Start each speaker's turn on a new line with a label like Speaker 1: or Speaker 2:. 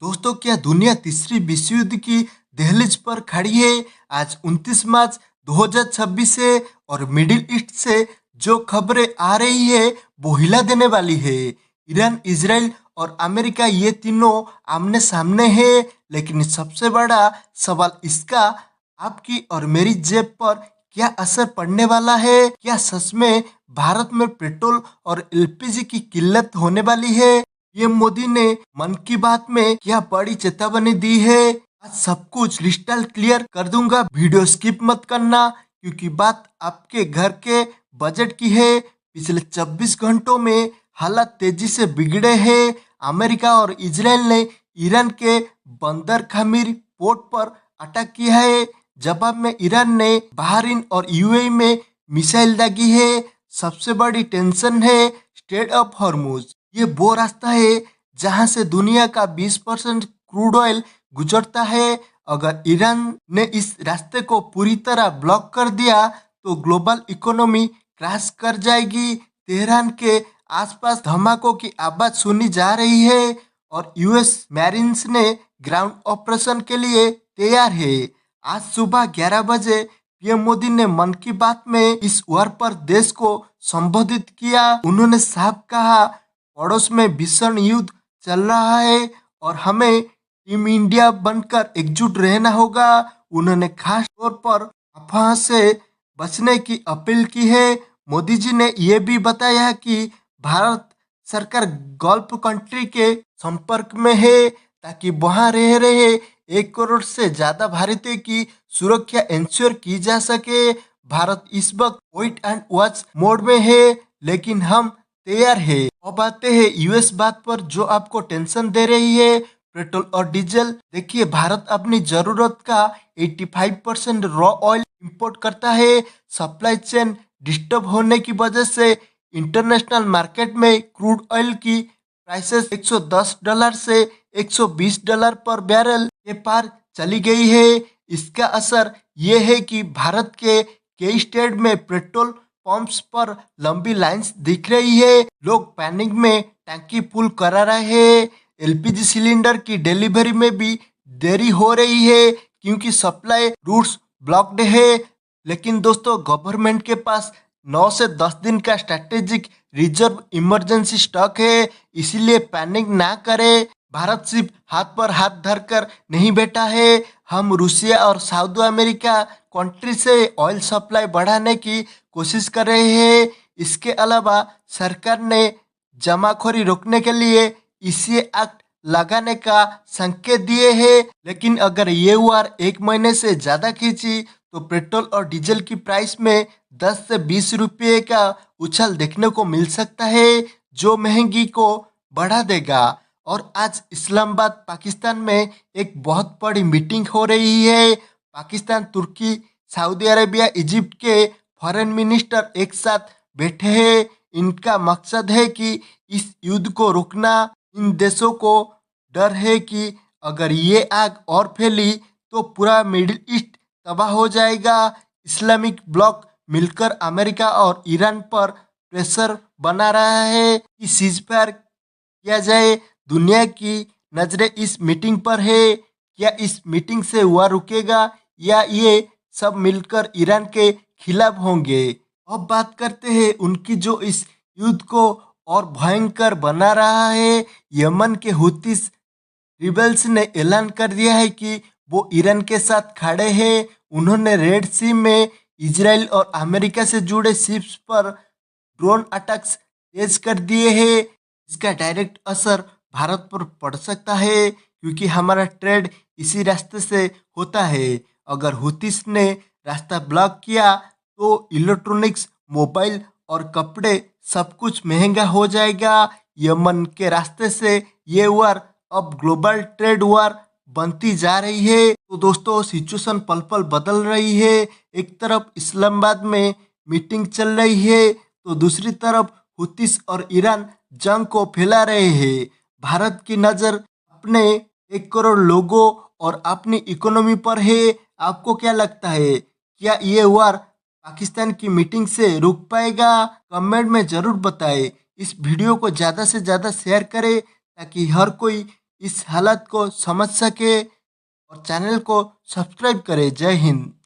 Speaker 1: दोस्तों, क्या दुनिया तीसरी विश्व युद्ध की दहलीज पर खड़ी है? आज 29 मार्च 2026 है और मिडिल ईस्ट से जो खबरें आ रही है वो हिला देने वाली है। ईरान, इजराइल और अमेरिका ये तीनों आमने सामने हैं, लेकिन सबसे बड़ा सवाल इसका आपकी और मेरी जेब पर क्या असर पड़ने वाला है? क्या सच में भारत में पेट्रोल और एलपीजी की किल्लत होने वाली है? पीएम मोदी ने मन की बात में क्या बड़ी चेतावनी दी है? आज सब कुछ क्रिस्टल क्लियर कर दूंगा। वीडियो स्किप मत करना, क्योंकि बात आपके घर के बजट की है। पिछले 24 घंटों में हालात तेजी से बिगड़े हैं। अमेरिका और इजराइल ने ईरान के बंदर खामिर पोर्ट पर अटैक किया है। जवाब में ईरान ने बहरीन और यूएई में मिसाइल दागी है। सबसे बड़ी टेंशन है स्ट्रेट ऑफ हॉर्मुज। ये वो रास्ता है जहां से दुनिया का 20% क्रूड ऑयल गुजरता है। अगर ईरान ने इस रास्ते को पूरी तरह ब्लॉक कर दिया तो ग्लोबल इकोनॉमी क्रैश कर जाएगी। तेहरान के आसपास धमाकों की आवाज सुनी जा रही है और यूएस मैरिन्स ने ग्राउंड ऑपरेशन के लिए तैयार है। आज सुबह 11 बजे पीएम मोदी ने मन की बात में इस वार पर देश को संबोधित किया। उन्होंने साफ कहा, पड़ोस में भीषण युद्ध चल रहा है और हमें टीम इंडिया बनकर एकजुट रहना होगा। उन्होंने खास तौर पर अफवाह से बचने की अपील की है। मोदी जी ने यह भी बताया कि भारत सरकार गल्फ कंट्री के संपर्क में है ताकि वहां रह रहे 1 करोड़ से ज्यादा भारतीयों की सुरक्षा इंश्योर की जा सके। भारत इस वक्त वेट एंड वॉच मोड में है, लेकिन हम तैयार है। अब आते हैं यूएस बात पर जो आपको टेंशन दे रही है, पेट्रोल और डीजल। देखिए, भारत अपनी जरूरत का 85% रॉ ऑयल इंपोर्ट करता है। सप्लाई चेन डिस्टर्ब होने की वजह से इंटरनेशनल मार्केट में क्रूड ऑयल की प्राइसेस $110 से $120 पर बैरल के पार चली गई है। इसका असर ये है कि भारत के कई स्टेट में पेट्रोल पंप्स पर लंबी लाइंस दिख रही है। लोग पैनिक में टैंकी फुल करा रहे हैं। एलपीजी सिलेंडर की डिलीवरी में भी देरी हो रही है क्योंकि सप्लाई रूट्स ब्लॉक्ड है। लेकिन दोस्तों, गवर्नमेंट के पास 9 से 10 दिन का स्ट्रैटेजिक रिजर्व इमरजेंसी स्टॉक है, इसीलिए पैनिक ना करें। भारत सिर्फ हाथ पर हाथ धरकर नहीं बैठा है। हम रूसिया और साउथ अमेरिका कंट्री से ऑयल सप्लाई बढ़ाने की कोशिश कर रहे हैं। इसके अलावा सरकार ने जमाखोरी रोकने के लिए ईसीए एक्ट लगाने का संकेत दिए हैं। लेकिन अगर ये वार 1 महीने से ज्यादा खींची तो पेट्रोल और डीजल की प्राइस में 10 से 20 रुपये का उछाल देखने को मिल सकता है, जो महंगी को बढ़ा देगा। और आज इस्लामाबाद पाकिस्तान में एक बहुत बड़ी मीटिंग हो रही है। पाकिस्तान, तुर्की, सऊदी अरेबिया, इजिप्ट के फॉरेन मिनिस्टर एक साथ बैठे हैं। इनका मकसद है कि इस युद्ध को रोकना। इन देशों को डर है कि अगर ये आग और फैली तो पूरा मिडिल ईस्ट तबाह हो जाएगा। इस्लामिक ब्लॉक मिलकर अमेरिका और ईरान पर प्रेशर बना रहा है कि सीजफायर किया जाए। दुनिया की नजरें इस मीटिंग पर है। क्या इस मीटिंग से हुआ रुकेगा या ये सब मिलकर ईरान के खिलाफ होंगे? अब बात करते हैं उनकी जो इस युद्ध को और भयंकर बना रहा है। यमन के हुतीस रिबेल्स ने ऐलान कर दिया है कि वो ईरान के साथ खड़े हैं। उन्होंने रेड सी में इजराइल और अमेरिका से जुड़े शिप्स पर ड्रोन अटैक्स तेज कर दिए हैं। इसका डायरेक्ट असर भारत पर पड़ सकता है क्योंकि हमारा ट्रेड इसी रास्ते से होता है। अगर हुतीस ने रास्ता ब्लॉक किया तो इलेक्ट्रॉनिक्स, मोबाइल और कपड़े सब कुछ महंगा हो जाएगा। यमन के रास्ते से ये वार अब ग्लोबल ट्रेड वार बनती जा रही है। तो दोस्तों, सिचुएशन पल पल बदल रही है। एक तरफ इस्लामाबाद में मीटिंग चल रही है तो दूसरी तरफ हुतीस और ईरान जंग को फैला रहे हैं। भारत की नज़र अपने 1 करोड़ लोगों और अपनी इकोनॉमी पर है। आपको क्या लगता है, क्या ये वार पाकिस्तान की मीटिंग से रुक पाएगा? कमेंट में ज़रूर बताएं। इस वीडियो को ज़्यादा से ज़्यादा शेयर करें ताकि हर कोई इस हालत को समझ सके और चैनल को सब्सक्राइब करें। जय हिंद।